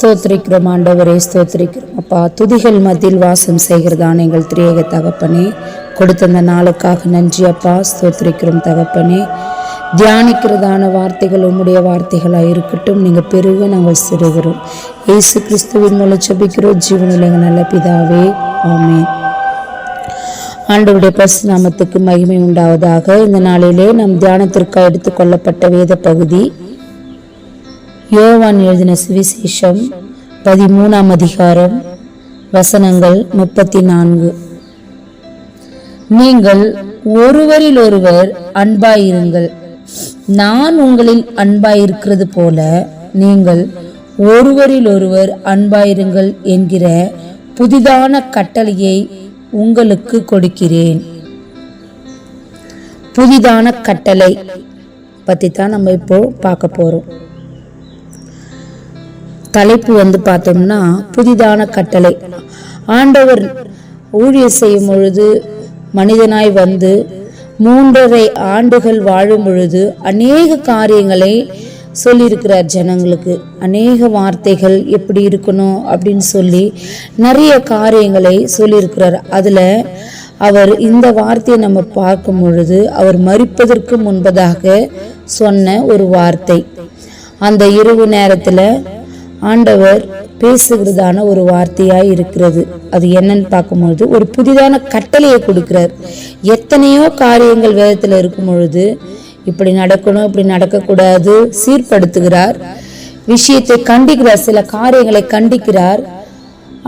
ஸ்தோத்திரிக்கிறோம் ஆண்டவரே, ஸ்தோத்திரிக்கிறோம் அப்பா. துதிகள் மத்தியில் வாசம் செய்கிறதான எங்கள் திரியேக தகப்பனே, கொடுத்த அந்த நாளுக்காக நன்றி அப்பா. ஸ்தோத்திரிக்கிறோம் தகப்பனே. தியானிக்கிறதான வார்த்தைகள் உம்முடைய வார்த்தைகளாக இருக்கட்டும். நீங்கள் பெருக, நாங்கள் சிறுகிறோம். இயேசு கிறிஸ்துவின் மூலம் ஜெபிக்கிறோம் ஜீவனுள்ள எங்கள் நல்ல பிதாவே, ஆமென். ஆண்டவருடைய பரிசுத்த நாமத்துக்கு மகிமை உண்டாவதாக. இந்த நாளிலே நம் தியானத்திற்காக எடுத்துக்கொள்ளப்பட்ட வேத பகுதி யோவான் எழுதின சுவிசேஷம் 13ஆம் அதிகாரம் வசனங்கள் 34. நீங்கள் ஒருவரில் ஒருவர் அன்பாயிருங்கள், நான் உங்களில் அன்பாயிருக்கிறது போல நீங்கள் ஒருவரில் ஒருவர் அன்பாயிருங்கள் என்கிற புதிதான கட்டளையை உங்களுக்கு கொடுக்கிறேன். புதிதான கட்டளை பத்தி தான் நம்ம இப்போ பார்க்க போறோம். தலைப்பு பார்த்தோம்னா புதிதான கட்டளை. ஆண்டவர் ஊழியர் செய்யும் பொழுது மனிதனாய் வந்து 3.5 ஆண்டுகள் வாழும் பொழுது அநேக காரியங்களை சொல்லியிருக்கிறார் ஜனங்களுக்கு. அநேக வார்த்தைகள் எப்படி இருக்கணும் அப்படின்னு சொல்லி நிறைய காரியங்களை சொல்லியிருக்கிறார். அதில் அவர் இந்த வார்த்தையை நம்ம பார்க்கும் பொழுது அவர் மரிப்பதற்கு முன்பதாக சொன்ன ஒரு வார்த்தை, அந்த இரவு நேரத்தில் ஆண்டவர் பேசுகிறதான ஒரு வார்த்தையாய் இருக்கிறது. அது என்னன்னு பார்க்கும்பொழுது ஒரு புதிதான கட்டளையை கொடுக்கிறார். எத்தனையோ காரியங்கள் வேதத்தில் இருக்கும் பொழுது இப்படி நடக்கணும், இப்படி நடக்கக்கூடாது சீர்படுத்துகிறார், விஷயத்தை கண்டிக்கிறார், சில காரியங்களை கண்டிக்கிறார்.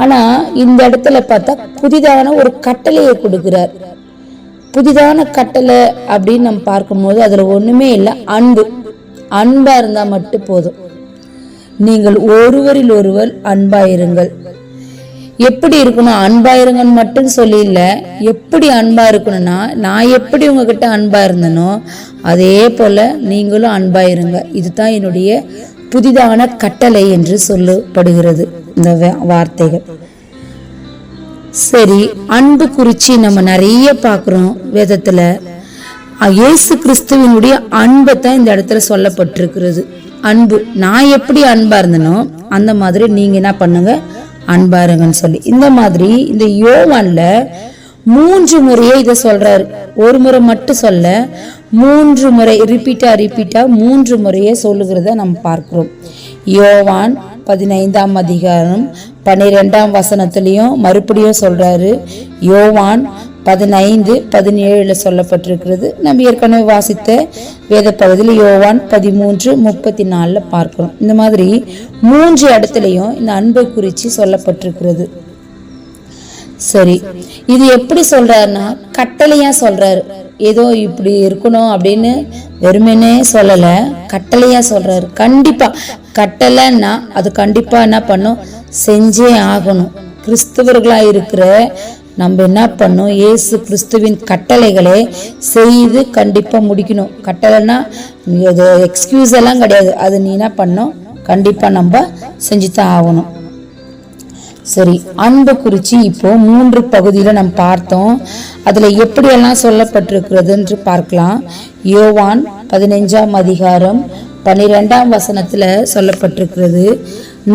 ஆனா இந்த இடத்துல பார்த்தா புதிதான ஒரு கட்டளையை கொடுக்கிறார். புதிதான கட்டளை அப்படின்னு நம்ம பார்க்கும்போது அதுல ஒண்ணுமே இல்லை, அன்பா இருந்தா மட்டும் போதும். நீங்கள் ஒருவரில் ஒருவர் அன்பாயிருங்கள். எப்படி இருக்கணும்? அன்பாயிருங்கன்னு மட்டும் சொல்லி இல்ல, எப்படி அன்பா இருக்கணும்னா, நான் எப்படி உங்ககிட்ட அன்பா இருந்தனோ அதே போல நீங்களும் அன்பாயிருங்க. இதுதான் என்னுடைய புதிதான கட்டளை என்று சொல்லப்படுகிறது இந்த வார்த்தைகள். சரி, அன்பு குறிச்சு நம்ம நிறைய பார்க்கிறோம் வேதத்துல. இயேசு கிறிஸ்துவினுடைய அன்பை தான் இந்த இடத்துல சொல்லப்பட்டிருக்கிறது. அன்பு, நான் எப்படி அன்பா இருந்தனோ அந்த மாதிரி நீங்க என்ன பண்ணுங்க, அன்பா இருங்கன்னு சொல்லி. இந்த மாதிரி இந்த யோவான்ல 3 முறையே இதை சொல்றாரு. ஒரு முறை மட்டும் சொல்ல, 3 முறை ரிப்பீட்டா 3 முறையே சொல்லுகிறத நம்ம பார்க்கிறோம். யோவான் 15ஆம் அதிகாரம் 12ஆம் வசனத்திலையும் மறுபடியும் சொல்றாரு. யோவான் 15:17 சொல்லப்பட்டிருக்கிறது. நம்ம ஏற்கனவே வாசித்த வேத பகுதியில் யோவான் 13:34 பார்க்கிறோம். இந்த மாதிரி 3 இடத்துலையும் இந்த அன்பை குறித்து சொல்லப்பட்டிருக்கிறது. சரி, இது எப்படி சொல்றாருன்னா கட்டளையா சொல்றாரு. ஏதோ இப்படி இருக்கணும் அப்படின்னு வெறுமனே சொல்லல, கட்டளையா சொல்றாரு. கண்டிப்பா கட்டளைன்னா அது கண்டிப்பா என்ன பண்ணும், செஞ்சே ஆகணும். கிறிஸ்தவர்களா இருக்கிற நம்ம என்ன பண்ணோம், இயேசு கிறிஸ்துவின் கட்டளைகளை செய்து கண்டிப்பா முடிக்கணும். கட்டளைன்னா எக்ஸ்கியூஸ் எல்லாம் கிடையாது, அது நீ என்ன பண்ணோம், கண்டிப்பா நம்ம செஞ்சுதான் ஆகணும். சரி, அன்பு குறிச்சு இப்போ 3 பகுதியில நம்ம பார்த்தோம். அதுல எப்படியெல்லாம் சொல்லப்பட்டிருக்கிறதுன்னு பார்க்கலாம். யோவான் 15ஆம் அதிகாரம் 12ஆம் வசனத்துல சொல்லப்பட்டிருக்கிறது,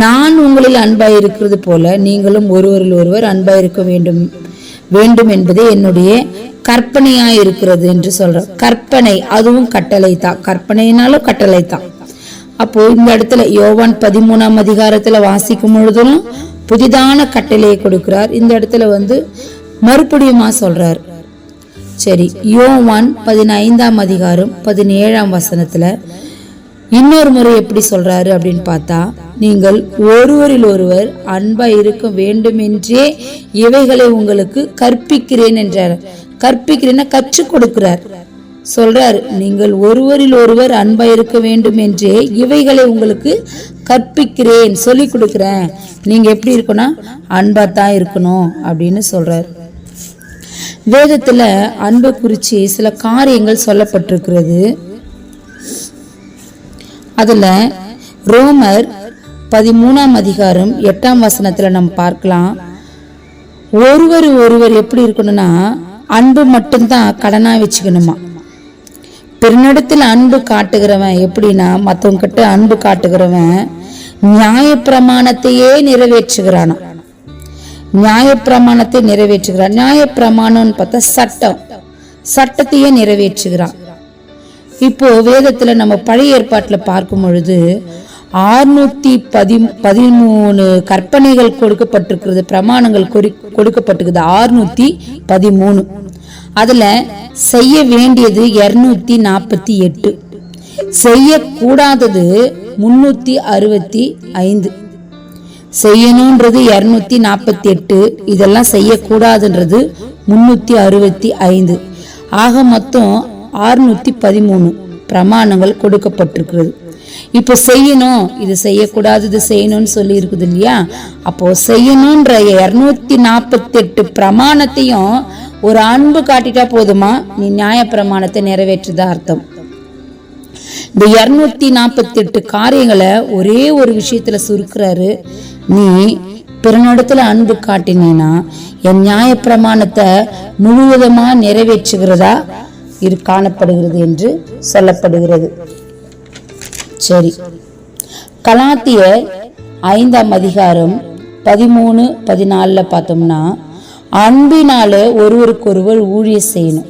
நான் உங்களில் அன்பாய் இருக்கிறது போல நீங்களும் ஒருவரில் ஒருவர் அன்பாய் இருக்க வேண்டும் என்பதே என்னுடைய கற்பனையாய் இருக்கிறது என்று சொல்ற. கற்பனை, அதுவும் கட்டளை தான். கற்பனைனாலும் கட்டளை தான். அப்போ இந்த இடத்துல யோவான் 13ஆம் அதிகாரத்துல வாசிக்கும் பொழுதும் புதிதான கட்டளையை கொடுக்கிறார். இந்த இடத்துல மறுபடியுமா சொல்றார். சரி, யோவான் 15ஆம் அதிகாரம் 17ஆம் வசனத்துல இன்னொரு முறை எப்படி சொல்றாரு அப்படின்னு பார்த்தா, நீங்கள் ஒருவரில் ஒருவர் அன்பா இருக்க வேண்டும் என்றே இவைகளை உங்களுக்கு கற்பிக்கிறேன் என்றார். கற்பிக்கிறேன்னா கற்றுக் கொடுக்கிறார். சொல்றாரு, நீங்கள் ஒருவரில் ஒருவர் அன்பா இருக்க வேண்டும் என்றே இவைகளை உங்களுக்கு கற்பிக்கிறேன், சொல்லி கொடுக்கிறேன். நீங்க எப்படி இருக்கணும், அன்பா தான் இருக்கணும் அப்படின்னு சொல்றாரு. வேதத்துல அன்பை குறிச்சு சில காரியங்கள் சொல்லப்பட்டிருக்கிறது. அதுல ரோமர் 13ஆம் அதிகாரம் 8ஆம் வசனத்துல நம்ம பார்க்கலாம். ஒருவர் எப்படி இருக்கணும்னா, அன்பு மட்டும்தான் கடனா வச்சுக்கணுமா. பிறனிடத்தில் அன்பு காட்டுகிறவன் எப்படின்னா, மற்றவங்க கிட்ட அன்பு காட்டுகிறவன் நியாயப்பிரமாணத்தையே நிறைவேற்றுகிறானா. நியாயப்பிரமாணத்தை நிறைவேற்றுகிறான். நியாயப்பிரமாணம்னு பார்த்தா சட்டத்தையே நிறைவேற்றுகிறான். இப்போ வேதத்துல நம்ம பழைய ஏற்பாட்டுல பார்க்கும் பொழுது 613 கற்பனைகள் கொடுக்கப்பட்டிருக்கிறது, பிரமாணங்கள் கொடுக்கப்பட்டிருக்குது 613. அதுல செய்ய வேண்டியது 248, செய்யக்கூடாதது 365. செய்யணும்ன்றது 248, இதெல்லாம் செய்யக்கூடாதுன்றது 365. ஆக மொத்தம் 613 பிரமாணங்கள் கொடுக்கப்பட்டிருக்கிறது. இப்போ செய்யணும், இது செய்யக்கூடாது, இது செய்யணும்னு சொல்லி இருக்குது இல்லையா. அப்போ செய்யணும்ன்ற 248 பிரமாணத்தையும் ஒரு அன்பு காட்டிட்டா போதுமா, நீ நியாய பிரமாணத்தை நிறைவேற்றுதா அர்த்தம். இந்த 248 காரியங்களை ஒரே ஒரு விஷயத்துல சுருக்குறாரு. நீ பிறனிடத்துல அன்பு காட்டினேனா என் நியாய பிரமாணத்தை முழுவதுமா நிறைவேற்றுகிறதா காணப்படுகிறது என்று சொல்லப்படுகிறது. சரி, கலாத்தியர் 5ஆம் அதிகாரம் 13-14 பார்த்தோம்னா, அன்பினால ஒருவருக்கொருவர் ஊழியம் செய்யணும்.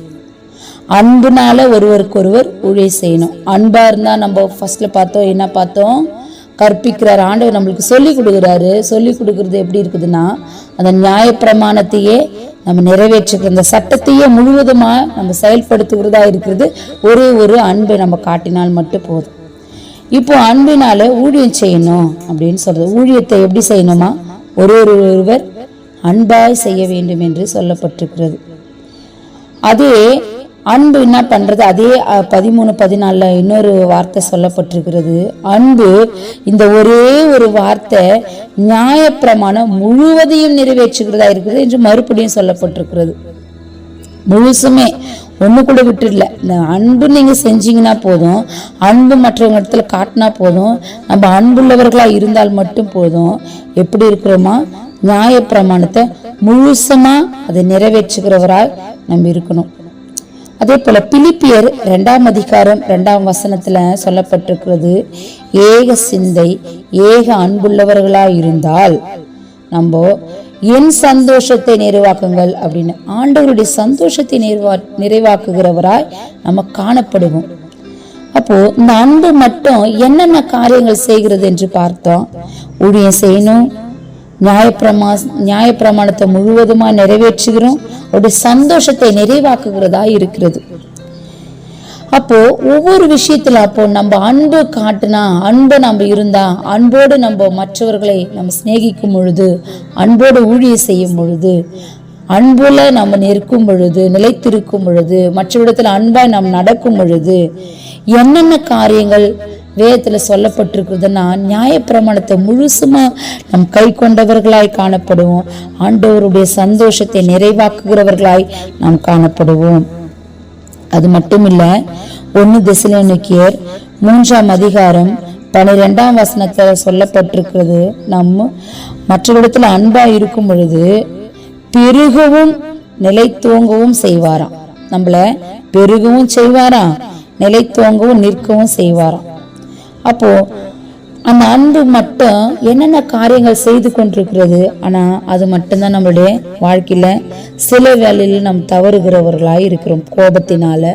அன்புனால ஒருவருக்கொருவர் ஊழியம் செய்யணும். அன்பா இருந்தா நம்ம ஃபர்ஸ்ட்ல பார்த்தோம், என்ன பார்த்தோம், கற்பிக்கிறார் ஆண்டவர், நம்மளுக்கு சொல்லி கொடுக்குறாரு. சொல்லி கொடுக்கறது எப்படி இருக்குதுன்னா, அந்த நியாயப்பிரமாணத்தையே நம்ம நிறைவேற்றுக்கிற அந்த சட்டத்தையே முழுவதுமா நம்ம செயல்படுத்துகிறதா இருக்கிறது. ஒரு அன்பை நம்ம காட்டினால் மட்டும் போதும். இப்போ அன்பினால ஊழியம் செய்யணும் அப்படின்னு சொல்றது. ஊழியத்தை எப்படி செய்யணுமா, ஒருவர் அன்பாய் செய்ய வேண்டும் என்று சொல்லப்பட்டிருக்கிறது. அதே அன்பு என்ன பண்றது, அதே 13-14 இன்னொரு வார்த்தை சொல்லப்பட்டிருக்கிறது. அன்பு இந்த ஒரே ஒரு வார்த்தை நியாயப்பிரமாணம் முழுவதையும் நிறைவேற்றுகிறதா இருக்கிறது என்று மறுபடியும் சொல்லப்பட்டிருக்கிறது. முழுசுமே ஒண்ணு கூட விட்டுடல. இந்த அன்பு நீங்க செஞ்சீங்கன்னா போதும், அன்பு மற்றவங்க இடத்துல காட்டினா போதும், நம்ம அன்புள்ளவர்களா இருந்தால் மட்டும் போதும். எப்படி இருக்கிறோமா, நியாயப்பிரமாணத்தை முழுசமா அதை நிறைவேற்றுகிறவராய் நம்ம இருக்கணும். அதே போல பிலிப்பியர் 2ஆம் அதிகாரம் 2ஆம் வசனத்துல சொல்லப்பட்டிருக்கிறது, ஏக சிந்தை ஏக அன்புள்ளவர்களாய் இருந்தால் நம்ம என் சந்தோஷத்தை நிறைவாக்குங்கள் அப்படின்னு ஆண்டவருடைய சந்தோஷத்தை நிறைவாக்குகிறவராய் நம்ம காணப்படுவோம். அப்போ இந்த அன்பு மட்டும் என்னென்ன காரியங்கள் செய்கிறது என்று பார்த்தோம். ஊழியம் செய்யணும், நியாயப்பிரமாணத்தை முழுவதுமா நிறைவேற்றுகிறோம், அவருடைய சந்தோஷத்தை நிறைவாக்குகிறதா இருக்கிறது. அப்போ ஒவ்வொரு விஷயத்துல அப்போ நம்ம அன்பு காட்டினா, அன்பு நம்ம இருந்தா, அன்போடு நம்ம மற்றவர்களை நம்ம சிநேகிக்கும் பொழுது, அன்போடு ஊழியம் செய்யும் பொழுது, அன்புல நம்ம நிற்கும் பொழுது, நிலைத்திருக்கும் பொழுது, மற்றவரிடத்துல அன்பாய் நாம் நடக்கும் பொழுது என்னென்ன காரியங்கள் வேதத்துல சொல்லப்பட்டிருக்கிறதுனா, நியாயப்பிரமாணத்தை முழுசுமா நம் கை கொண்டவர்களாய் காணப்படுவோம். ஆண்டவருடைய சந்தோஷத்தை நிறைவாக்குகிறவர்களாய் நாம் காணப்படுவோம். அது மட்டும் இல்ல, 1 தெசலோனிக்கேயர் 3ஆம் அதிகாரம் 12ஆம் வசனத்துல சொல்லப்பட்டிருக்கிறது, நம்ம மற்றவரிடத்துல அன்பா இருக்கும் பொழுது பெருகவும் நிலைத்துவங்கவும் செய்வாராம். நம்மள பெருகவும் செய்வாராம், நிலைத்துவங்கவும் நிற்கவும் செய்வாராம். அப்போ அந்த அன்பு மட்டும் என்னென்ன காரியங்கள் செய்து கொண்டிருக்கிறது. ஆனா அது மட்டும்தான் நம்மளுடைய வாழ்க்கையில சில வேளையில நம்ம தவறுகிறவர்களாய் இருக்கிறோம். கோபத்தினால,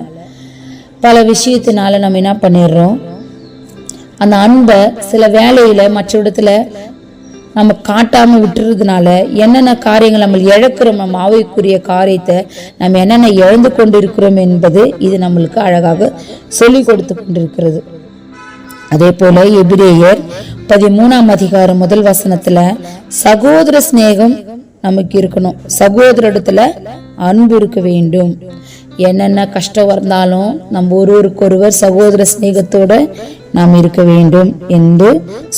பல விஷயத்தினால நம்ம என்ன பண்ணிடுறோம், அந்த அன்பை சில வேளையில மற்ற இடத்துல நம்ம காட்டாம விட்டுறதுனால என்னென்ன காரியங்கள் நம்ம இழக்கிறோம், நம்ம ஆவிக்குரிய காரியத்தை நம்ம என்னென்ன இழந்து கொண்டு இருக்கிறோம் என்பது இது நம்மளுக்கு அழகாக சொல்லி கொடுத்து கொண்டிருக்கிறது. அதே போல எபிரேயர் 13ஆம் அதிகாரம் 1 வசனத்துல சகோதர சிநேகம் நமக்கு இருக்கணும். சகோதர இடத்துல அன்பு இருக்க வேண்டும். என்னென்ன கஷ்டம் வந்தாலும் நம்ம ஒருவருக்கொருவர் சகோதர சிநேகத்தோட நாம் இருக்க வேண்டும் என்று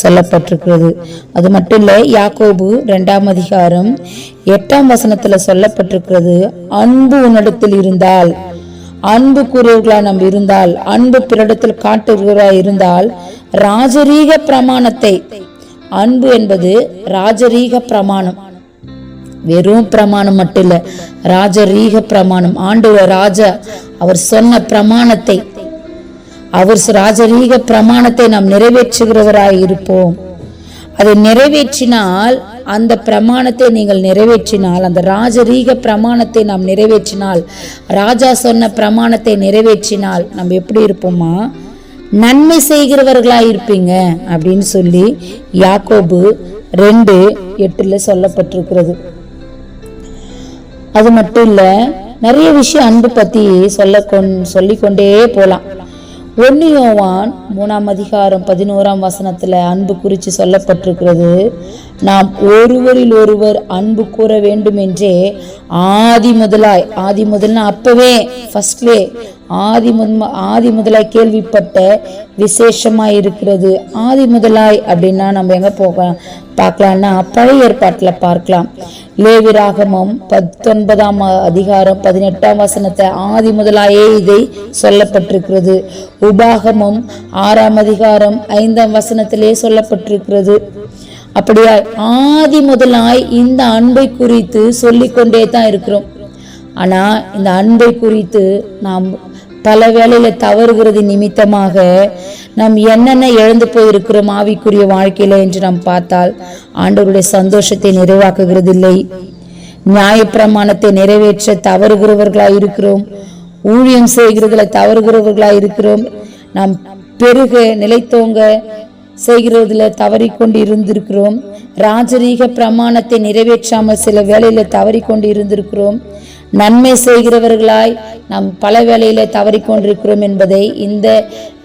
சொல்லப்பட்டிருக்கிறது. அது மட்டும் இல்ல, யாக்கோபு 2ஆம் அதிகாரம் 8ஆம் வசனத்துல சொல்லப்பட்டிருக்கிறது, அன்பு உன்னிடத்தில் இருந்தால், அன்பு கூறியவர்களா நம்ம இருந்தால், அன்பு பிறடத்தில் காட்டுகிறவர்களா இருந்தால், ராஜரீக பிரமாணத்தை, அன்பு என்பது ராஜரீக பிரமாணம், வெறும் பிரமாணம் மட்டும் இல்ல, ராஜரீக பிரமாணம். ஆண்டவர் ராஜா அவர் சொன்ன பிரமாணத்தை, அவர் ராஜரீக பிரமாணத்தை நாம் நிறைவேற்றுகிறவராய் இருப்போம். அதை நிறைவேற்றினால், அந்த பிரமாணத்தை நீங்கள் நிறைவேற்றினால், அந்த ராஜரீக பிரமாணத்தை நாம் நிறைவேற்றினால், ராஜா சொன்ன பிரமாணத்தை நிறைவேற்றினால் நம்ம எப்படி இருப்போமா? நன்மை செய்கிறவர்களாய் இருப்பீங்க அப்படின்னு சொல்லி யாக்கோபு 2:8 சொல்லப்பட்டிருக்கிறது. அது மட்டும் இல்ல, நிறைய விஷயம் அன்பு பத்தி சொல்லிக்கொண்டே போலாம். 1 யோவான் 3:11 அன்பு குறித்து சொல்லப்பட்டிருக்கிறது. நாம் ஒருவரில் ஒருவர் அன்பு கூற வேண்டும் என்றே ஆதி முதல்னா அப்பவே ஃபர்ஸ்ட்லே ஆதி முதலாய் கேள்விப்பட்ட விசேஷமாய் இருக்கிறது. ஆதி முதலாய் அப்படின்னா நம்ம எங்க பார்க்கலாம்னா பழைய ஏற்பாட்டில் பார்க்கலாம். லேவியராகமம் 19:18 ஆதி முதலாயே இதை சொல்லப்பட்டிருக்கிறது. உபாகமம் 6:5 சொல்லப்பட்டிருக்கிறது. அப்படியா ஆதி முதலாய் இந்த அன்பை குறித்து சொல்லிக்கொண்டே தான் இருக்கிறோம். ஆனா இந்த அன்பை குறித்து நாம் பல வேளையில தவறுகிறது நிமித்தமாக நாம் என்னென்ன இழந்து போயிருக்கிறோம் ஆவிக்குரிய வாழ்க்கையில என்று நாம் பார்த்தால், ஆண்டவருடைய சந்தோஷத்தை நிறைவாக்குகிறது இல்லை, நியாயப்பிரமாணத்தை நிறைவேற்ற தவறுகிறவர்களாய் இருக்கிறோம், ஊழியம் செய்கிறதுல தவறுகிறவர்களாய் இருக்கிறோம், நாம் பெருக நிலைத்தோங்க செய்கிறதுல தவறிக்கொண்டு இருந்திருக்கிறோம், ராஜரீக பிரமாணத்தை நிறைவேற்றாமல் சில வேளையில தவறிக்கொண்டு இருந்திருக்கிறோம், நன்மை செய்கிறவர்களாய் நாம் பல வேளையில தவறிக்கொண்டிருக்கிறோம் என்பதை இந்த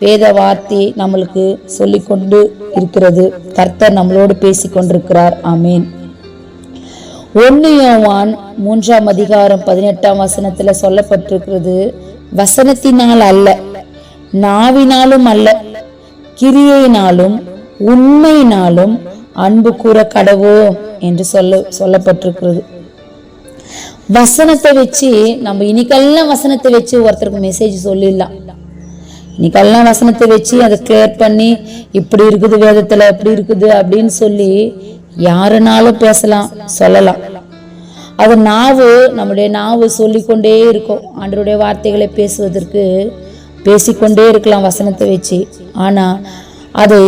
வேத வார்த்தை நம்மளுக்கு சொல்லிக்கொண்டு இருக்கிறது. கர்த்தர் நம்மளோடு பேசிக்கொண்டிருக்கிறார். ஆமீன். 1 யோவான் 3:18 சொல்லப்பட்டிருக்கிறது, வசனத்தினால் அல்ல, நாவினாலும் அல்ல, கிரியையினாலும் உண்மையினாலும் அன்பு கூற கடவோம் என்று சொல்லப்பட்டிருக்கிறது. வசனத்தை வச்சு நம்ம இன்னைக்கெல்லாம் வசனத்தை வச்சு ஒருத்தருக்கு மெசேஜ் சொல்லிடலாம். இன்னைக்கெல்லாம் வசனத்தை வச்சு அதை கிளியர் பண்ணி இப்படி இருக்குது வேதத்துல எப்படி இருக்குது அப்படின்னு சொல்லி யாருனாலும் பேசலாம், சொல்லலாம். அது நம்முடைய நாவு சொல்லிக்கொண்டே இருக்கும். ஆண்டவருடைய வார்த்தைகளை பேசிக்கொண்டே இருக்கலாம் வசனத்தை வச்சு. ஆனா அதை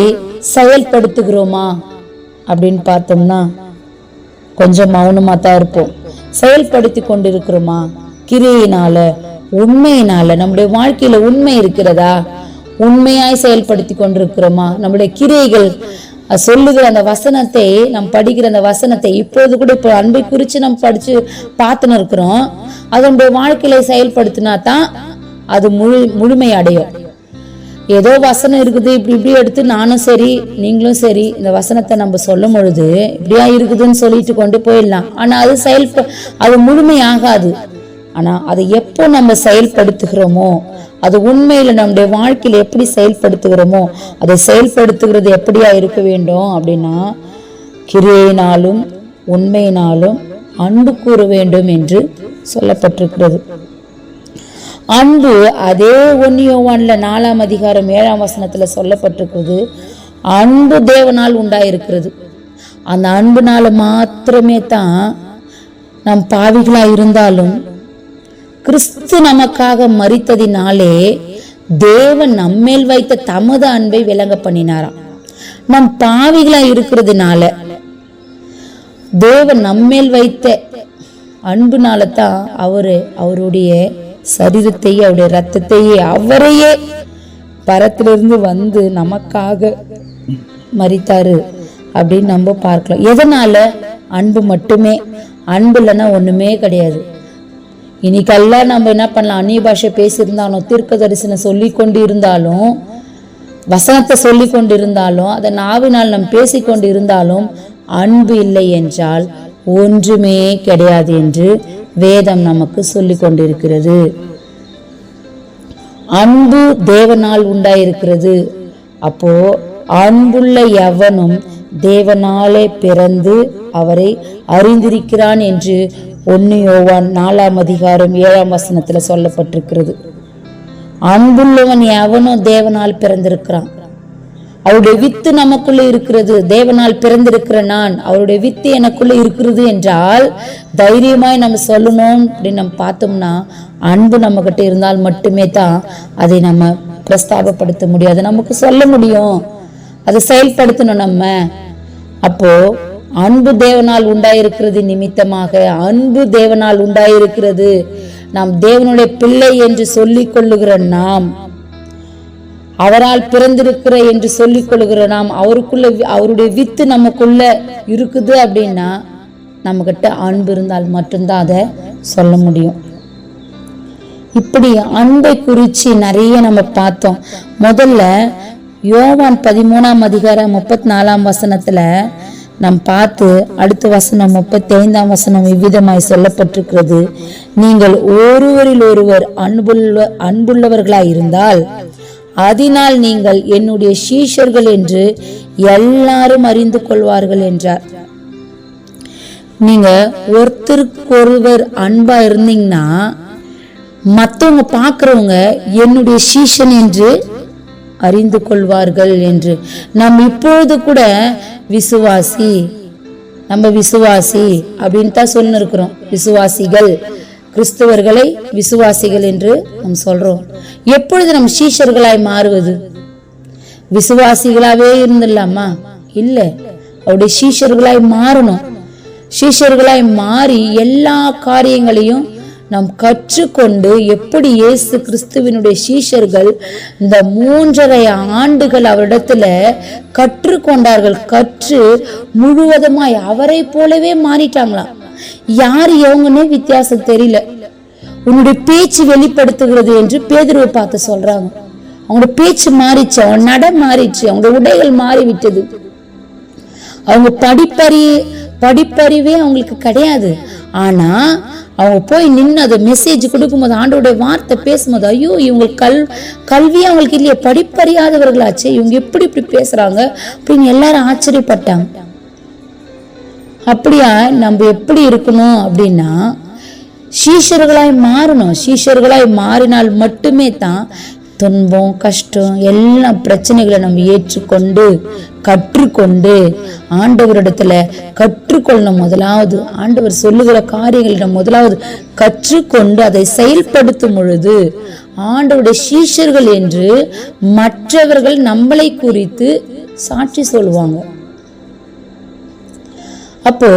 செயல்படுத்துகிறோமா அப்படின்னு பார்த்தோம்னா கொஞ்சம் மௌனமா தான் இருப்போம். செயல்படுத்தி கொண்டிருக்கிறோமா? கிரியையினால உண்மையினால நம்முடைய வாழ்க்கையில உண்மை இருக்கிறதா? உண்மையாய் செயல்படுத்தி கொண்டிருக்கிறோமா? நம்முடைய கிரியைகள் சொல்லுகிற அந்த வசனத்தை, நாம் படிக்கிற அந்த வசனத்தை இப்போது கூட இப்போ அன்பை குறித்து நம்ம படிச்சு பார்த்துன்னு இருக்கிறோம். அதனுடைய வாழ்க்கையில செயல்படுத்தினா தான் அது முழுமை அடையும். ஏதோ வசனம் இருக்குது இப்படி எடுத்து நானும் சரி நீங்களும் சரி இந்த வசனத்தை நம்ம சொல்லும் பொழுது இப்படியா இருக்குதுன்னு சொல்லிட்டு கொண்டு போயிடலாம். ஆனா அது முழுமையாகாது. ஆனா அதை எப்போ நம்ம செயல்படுத்துகிறோமோ, அது உண்மையில நம்முடைய வாழ்க்கையில எப்படி செயல்படுத்துகிறோமோ, அதை செயல்படுத்துகிறது எப்படியா இருக்க வேண்டும் அப்படின்னா கிரியையினாலும் உண்மையினாலும் அன்பு கூற வேண்டும் என்று சொல்லப்பட்டிருக்கிறது. அன்பு அதே 1 யோவான்ல 4:7 சொல்லப்பட்டிருக்கிறது. அன்பு தேவனால் உண்டாயிருக்கிறது. அந்த அன்புனால மாத்திரமே தான் நம் பாவிகளா இருந்தாலும் கிறிஸ்து நமக்காக மரித்ததினாலே தேவன் நம்மேல் வைத்த தமது அன்பை விளங்க பண்ணினாராம். நம் பாவிகளா இருக்கிறதுனால தேவன் நம்மேல் வைத்த அன்புனால தான் அவருடைய சரீரத்தையே அவருடைய ரத்தத்தையே அவரையே பரத்திலிருந்து வந்து நமக்காக மரித்தாரு அப்படின்னு நம்ம பார்க்கலாம். எதனால? அன்பு மட்டுமே. அன்பு இல்லைன்னா ஒண்ணுமே கிடையாது. இன்னைக்கெல்லாம் நம்ம என்ன பண்ணலாம், அந்நிய பாஷை பேசியிருந்தாலும், தீர்க்க தரிசனம் சொல்லி கொண்டு இருந்தாலும், வசனத்தை சொல்லி கொண்டு இருந்தாலும், அதை நாவினால் நாம் பேசிக்கொண்டு இருந்தாலும் அன்பு இல்லை என்றால் ஒன்றுமே கிடையாது என்று வேதம் நமக்கு சொல்லி கொண்டிருக்கிறது. அன்பு தேவனால் உண்டாயிருக்கிறது. அப்போ அன்புள்ள எவனும் தேவனாலே பிறந்து அவரை அறிந்திருக்கிறான் என்று 1 யோவான் 4:7 சொல்லப்பட்டிருக்கிறது. அன்புள்ளவன் எவனும் தேவனால் பிறந்திருக்கிறான். அவருடைய வித்து நமக்குள்ள இருக்கிறது. தேவனால் பிறந்திருக்கிற நான், அவருடைய வித்து எனக்குள்ள இருக்கிறது என்றால் தைரியமாய் நம்ம சொல்லணும் அப்படின்னு நம்ம பார்த்தோம்னா, அன்பு நம்ம கிட்ட இருந்தால் மட்டுமே தான் அதை நம்ம பிரஸ்தாபப்படுத்த முடியாது, நமக்கு சொல்ல முடியும், அதை செயல்படுத்தணும். நம்ம அப்போ அன்பு தேவனால் உண்டாயிருக்கிறது நிமித்தமாக, அன்பு தேவனால் உண்டாயிருக்கிறது. நாம் தேவனுடைய பிள்ளை என்று சொல்லிக் கொள்ளுகிற நாம், அவரால் பிறந்திருக்கிற என்று சொல்லிக் கொள்ளுகிற நாம், அவருடைய வித்து நமக்குள்ள இருக்குது அப்படின்னா நம்ம கிட்ட அன்பு இருந்தால் மட்டும்தான் அதை சொல்ல முடியும். இப்படி அன்பை குறிச்சு நிறைய நம்ம பார்த்தோம். முதல்ல யோவான் 13ஆம் அதிகாரம் 34ஆம் வசனத்துல நாம் பார்த்து, அடுத்த வசனம் 35ஆம் வசனம் இவ்விதமாய் சொல்லப்பட்டிருக்கிறது. நீங்கள் ஒருவரில் ஒருவர் அன்புள்ளவர்களாய் இருந்தால் அதனால் நீங்கள் என்னுடைய சீஷர்கள் என்று எல்லாரும் அறிந்து கொள்வார்கள் என்றார். நீங்க ஒருத்தருக்கு ஒருவர் அன்பா இருந்தீங்கன்னா மற்றவங்க பார்க்கிறவங்க என்னுடைய சீஷன் என்று அறிந்து கொள்வார்கள் என்று. நம்ம இப்பொழுது கூட விசுவாசி, நம்ம விசுவாசி அப்படின்னு தான் சொல்லி இருக்கிறோம். விசுவாசிகள், கிறிஸ்தவர்களை விசுவாசிகள் என்று நம்ம சொல்றோம். எப்பொழுது நம்ம சீஷர்களாய் மாறுவது? விசுவாசிகளாவே இருந்துடலாமா? இல்ல, அவருடைய சீஷர்களாய் மாறணும். சீஷர்களாய் மாறி எல்லா காரியங்களையும் நாம் கற்றுக்கொண்டு, எப்படி இயேசு கிறிஸ்துவினுடைய சீஷர்கள் இந்த 3.5 ஆண்டுகள் அவரிடத்துல கற்றுக்கொண்டார்கள். கற்று முழுவதுமாய் அவரை போலவே மாறிட்டாங்களாம். யாரு எவங்கன்னே வித்தியாசம் தெரியல. உன்னுடைய பேச்சு வெளிப்படுத்துகிறது என்று பேதுருவை பார்த்து சொல்றாங்க. அவங்களோட பேச்சு மாறிச்சு, அவங்க நட மாறிச்சு, அவங்களோட உடைகள் மாறிவிட்டது. அவங்க படிப்பறிவே அவங்களுக்கு கிடையாது. ஆனா அவங்க போய் நின்று அதை மெசேஜ் கொடுக்கும்போது, ஆண்டவருடைய வார்த்தை பேசும்போது, ஐயோ இவங்களுக்கு கல்வியே அவங்களுக்கு இல்லையே, படிப்பறியாதவர்களாச்சே, இவங்க எப்படி இப்படி பேசுறாங்க அப்படின்னு எல்லாரும் ஆச்சரியப்பட்டாங்க. அப்படியா நம்ம எப்படி இருக்கணும் அப்படின்னா, சீஷர்களாய் மாறணும். சீஷர்களாய் மாறினால் மட்டுமே தான் துன்பம், கஷ்டம், எல்லா பிரச்சனைகளை நம்ம ஏற்றுக்கொண்டு கற்றுக்கொண்டு ஆண்டவரிடத்துல கற்றுக்கொள்ளணும். முதலாவது ஆண்டவர் சொல்லுகிற காரியங்களை நம்ம முதலாவது கற்றுக்கொண்டு அதை செயல்படுத்தும் பொழுது ஆண்டவருடைய சீஷர்கள் என்று மற்றவர்கள் நம்மளை குறித்து சாட்சி சொல்லுவாங்க. அப்போ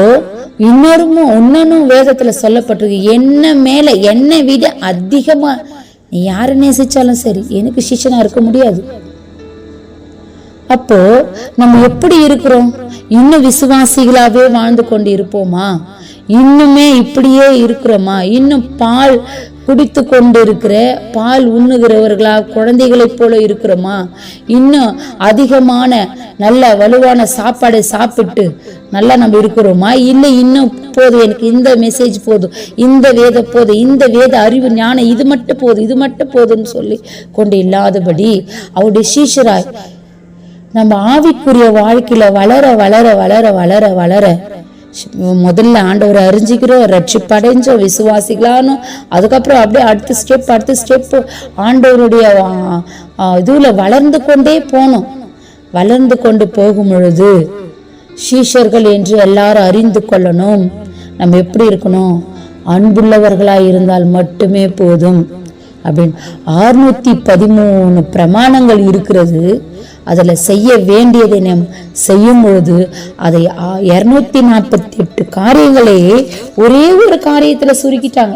இன்னொன்னும் வேதத்துல சொல்லப்பட்டிருக்கு, என்னை விட அதிகமா நீ யாரை நேசிச்சாலும் சரி எனக்கு சீஷனா இருக்க முடியாது. அப்போ நம்ம எப்படி இருக்கிறோம்? இன்னும் விசுவாசிகளாவே வாழ்ந்து கொண்டு இருப்போமா? இன்னுமே இப்படியே இருக்கிறோமா? இன்னும் பால் குடித்து கொண்டு இருக்கிற, பால் உண்ணுகிறவர்களா, குழந்தைகளை போல இருக்கிறோமா? இன்னும் அதிகமான நல்ல வலுவான சாப்பாடை சாப்பிட்டு நல்லா நம்ம இருக்கிறோமா? இல்லை இன்னும் போதும், எனக்கு இந்த மெசேஜ் போதும், இந்த வேத போதும், இந்த வேத அறிவு ஞானம் இது மட்டும் போதும்னு சொல்லி கொண்டு இல்லாதபடி அவருடைய சீஷராய் நம்ம ஆவிக்குரிய வாழ்க்கையில வளர வளர வளர வளர வளர முதல்ல ஆண்டவரை அறிஞ்சிக்கிறோம், ரட்சிப்படைஞ்சோம், விசுவாசிகளானோம். அதுக்கப்புறம் அப்படியே அடுத்த ஸ்டெப் ஆண்டவருடைய இதுல வளர்ந்து கொண்டே போனோம். வளர்ந்து கொண்டு போகும் பொழுது சீஷர்கள் என்று எல்லாரும் அறிந்து கொள்ளணும். நம்ம எப்படி இருக்கணும்? அன்புள்ளவர்களாய் இருந்தால் மட்டுமே போதும் அப்படின்னு 613 பிரமாணங்கள் இருக்கிறது. அதுல செய்ய வேண்டியதை நாம் செய்யும் பொழுது அதை 248 காரியங்களே ஒரே ஒரு காரியத்துல சுருக்கிட்டாங்க.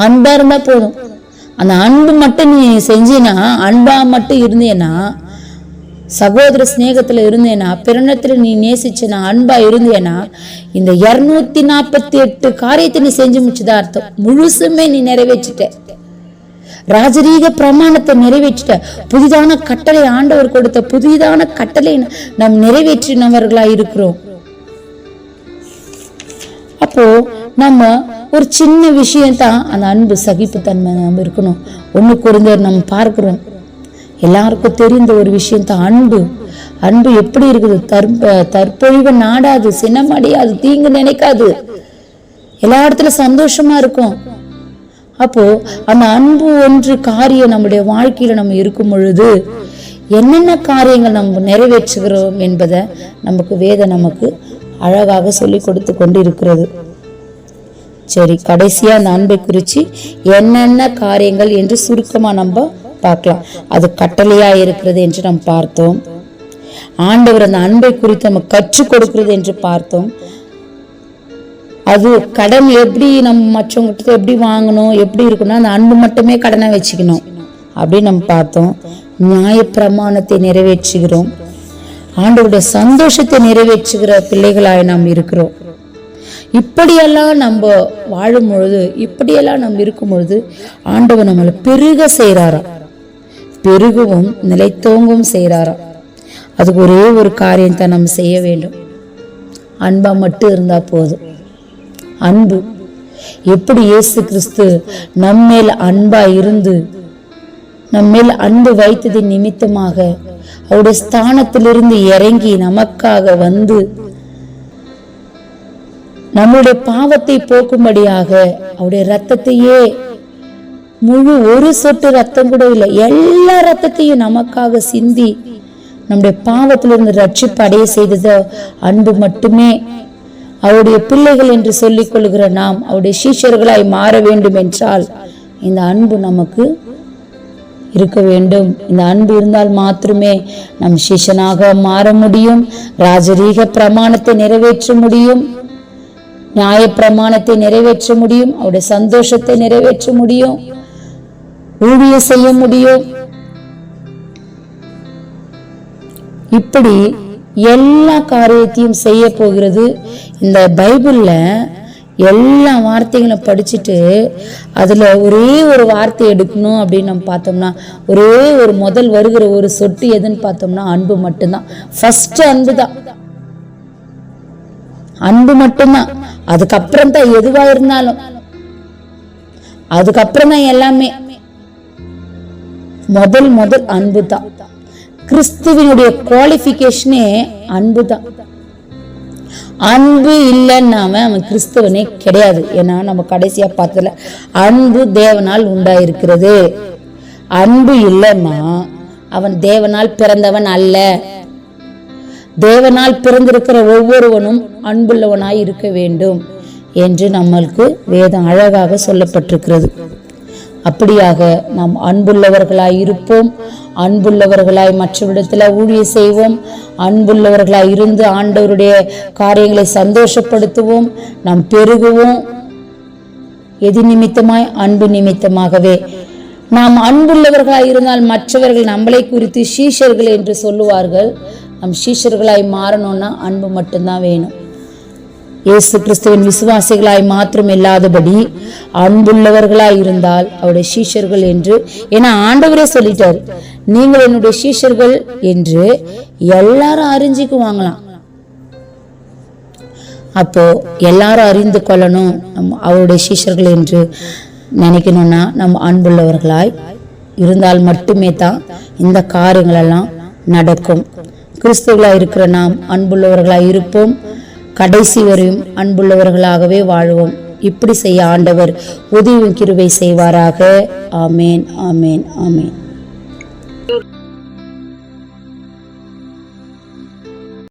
அன்பா இருந்தா போதும். அந்த அன்பு மட்டும் நீ செஞ்சீனா, அன்பா மட்டும் இருந்தேனா, சகோதர ஸ்நேகத்துல இருந்தேனா, பிறனத்துல நீ நேசிச்சனா, அன்பா இருந்தேனா, இந்த 248 காரியத்தை நீ செஞ்சு முடிச்சுதான் அர்த்தம். முழுசுமே நீ நிறைவேற்றிட்ட. ராஜரீக பிரமாணத்தை நிறைவேற்றிட்ட. புதிதான கட்டளை, ஆண்டவர் கொடுத்த புதிதான கட்டளை நாம் நிறைவேற்றினவர்களா இருக்கிறோம். அப்போ நம்ம ஒரு சின்ன விஷயம்தான் அந்த அன்பு, சகிப்புத்தன்மை நம்ம இருக்கணும். 1 கொரிந்தியர் நம்ம பார்க்கிறோம், எல்லாருக்கும் தெரிந்த ஒரு விஷயம் தான் அன்பு. அன்பு எப்படி இருக்குது? தற்பொழிவு நாடாது, சினமடையாது, தீங்கு நினைக்காது, எல்லா இடத்துல சந்தோஷமா இருக்கும். அப்போ அந்த அன்பு ஒன்று காரியம் நம்முடைய வாழ்க்கையில நம்ம இருக்கும் பொழுது என்னென்ன காரியங்கள் நம்ம நிறைவேற்றுகிறோம் என்பதை நமக்கு வேதம் நமக்கு அழகாக சொல்லி கொடுத்து கொண்டு இருக்கிறது. சரி, கடைசியா அந்த அன்பை குறிச்சு என்னென்ன காரியங்கள் என்று சுருக்கமா நம்ம பார்க்கலாம். அது கட்டளையா இருக்கிறது என்று நாம் பார்த்தோம். ஆண்டவர் அந்த அன்பை குறித்து நம்ம கற்றுக் கொடுக்கிறது என்று பார்த்தோம். அது கடன் எப்படி நம்ம மற்றவங்கிட்ட எப்படி வாங்கணும், எப்படி இருக்கணும், அந்த அன்பு மட்டுமே கடனை வச்சுக்கணும் அப்படின்னு நம்ம பார்த்தோம். நியாயப்பிரமாணத்தை நிறைவேற்றுகிறோம். ஆண்டவருடைய சந்தோஷத்தை நிறைவேற்றுகிற பிள்ளைகளாய் நாம் இருக்கிறோம். இப்படியெல்லாம் நம்ம வாழும் பொழுது, இப்படியெல்லாம் நம்ம இருக்கும் பொழுது ஆண்டவர் நம்மளை பெருக செய்கிறாராம். பெருகவும் நிலைத்தோங்கும் செய்கிறாராம். அதுக்கு ஒரே ஒரு காரியத்தை நம்ம செய்ய வேண்டும். அன்பா மட்டும் இருந்தா போதும். அன்பு எப்படி இயேசு கிறிஸ்து நம்மேல் அன்பா இருந்து நம்மேல் அன்பு வைத்ததின் நிமித்தமாக அவருடைய ஸ்தானத்திலிருந்து இறங்கி நமக்காக வந்து நம்முடைய பாவத்தை போக்கும்படியாக அவருடைய ரத்தத்தையே, முழு ஒரு சொட்டு ரத்தம் கூட இல்லை, எல்லா ரத்தத்தையும் நமக்காக சிந்தி நம்முடைய பாவத்திலிருந்து ரட்சிப்பு அடைய செய்தது அன்பு மட்டுமே. அவருடைய பிள்ளைகள் என்று சொல்லிக் கொள்கிற நாம் அவருடைய சீஷர்களாய் மாற வேண்டும் என்றால் இந்த அன்பு நமக்கு இருக்க வேண்டும். இந்த அன்பு இருந்தால் மாத்திரமே நம் சீஷனாக மாற முடியும். ராஜரீக பிரமாணத்தை நிறைவேற்ற முடியும், நியாய பிரமாணத்தை நிறைவேற்ற முடியும், அவருடைய சந்தோஷத்தை நிறைவேற்ற முடியும், ஊழியம் செய்ய முடியும். இப்படி எல்லா காரியத்தையும் செய்ய போகிறது. இந்த பைபிள்ல எல்லா வார்த்தைகளும் படிச்சுட்டு அதுல ஒரே ஒரு வார்த்தை எடுக்கணும் அப்படின்னு நம்ம பார்த்தோம்னா, ஒரே ஒரு முதல் வருகிற ஒரு சொட்டு எதுன்னு பார்த்தோம்னா அன்பு மட்டும்தான். ஃபர்ஸ்ட் அன்பு தான், அன்பு மட்டும்தான். அதுக்கப்புறம் தான் எதுவா இருந்தாலும், அதுக்கப்புறம் தான் எல்லாமே. முதல் அன்பு தான். கிறிஸ்துவனுடைய குவாலிஃபிகேஷனே அன்பு தான். அன்பு இல்லைன்னா அவன் கிறிஸ்தவனே கிடையாது. ஏன்னா நம்ம கடைசியா பார்த்ததுல அன்பு தேவனால் உண்டாயிருக்கிறது. அன்பு இல்லைன்னா அவன் தேவனால் பிறந்தவன் அல்ல. தேவனால் பிறந்திருக்கிற ஒவ்வொருவனும் அன்புள்ளவனாய் இருக்க வேண்டும் என்று நம்மளுக்கு வேதம் அழகாக சொல்லப்பட்டிருக்கிறது. அப்படியாக நாம் அன்புள்ளவர்களாய் இருப்போம். அன்புள்ளவர்களாய் மற்றவரிடத்துல ஊழியம் செய்வோம். அன்புள்ளவர்களாய் இருந்து ஆண்டவருடைய காரியங்களை சந்தோஷப்படுத்துவோம். நாம் பெருகுவோம். எது நிமித்தமாய்? அன்பு நிமித்தமாகவே. நாம் அன்புள்ளவர்களாய் இருந்தால் மற்றவர்கள் நம்மளை குறித்து சீஷர்கள் என்று சொல்லுவார்கள். நம் சீஷர்களாய் மாறணும்னா அன்பு மட்டும்தான் வேணும். இயேசு கிறிஸ்துவின் விசுவாசிகளாய் மாத்திரம் இல்லாதபடி அன்புள்ளவர்களாய் இருந்தால் அவருடைய சீஷர்கள் என்று, ஏன்னா ஆண்டவரே சொல்லிட்டாரு, நீங்கள் என்னுடைய சீஷர்கள் என்று எல்லாரும் அறிஞ்சுக்குவாங்களாம். அப்போ எல்லாரும் அறிந்து கொள்ளணும் அவருடைய சீஷர்கள் என்று நினைக்கணும்னா நம்ம அன்புள்ளவர்களாய் இருந்தால் மட்டுமே தான் இந்த காரியங்கள் எல்லாம் நடக்கும். கிறிஸ்துவர்களாய் இருக்கிற நாம் அன்புள்ளவர்களாய் இருப்போம். கடைசி வரையும் அன்புள்ளவர்களாகவே வாழ்வோம். இப்படி செய்ய ஆண்டவர் உதவி கிருபை செய்வாராக. ஆமேன், ஆமேன், ஆமேன்.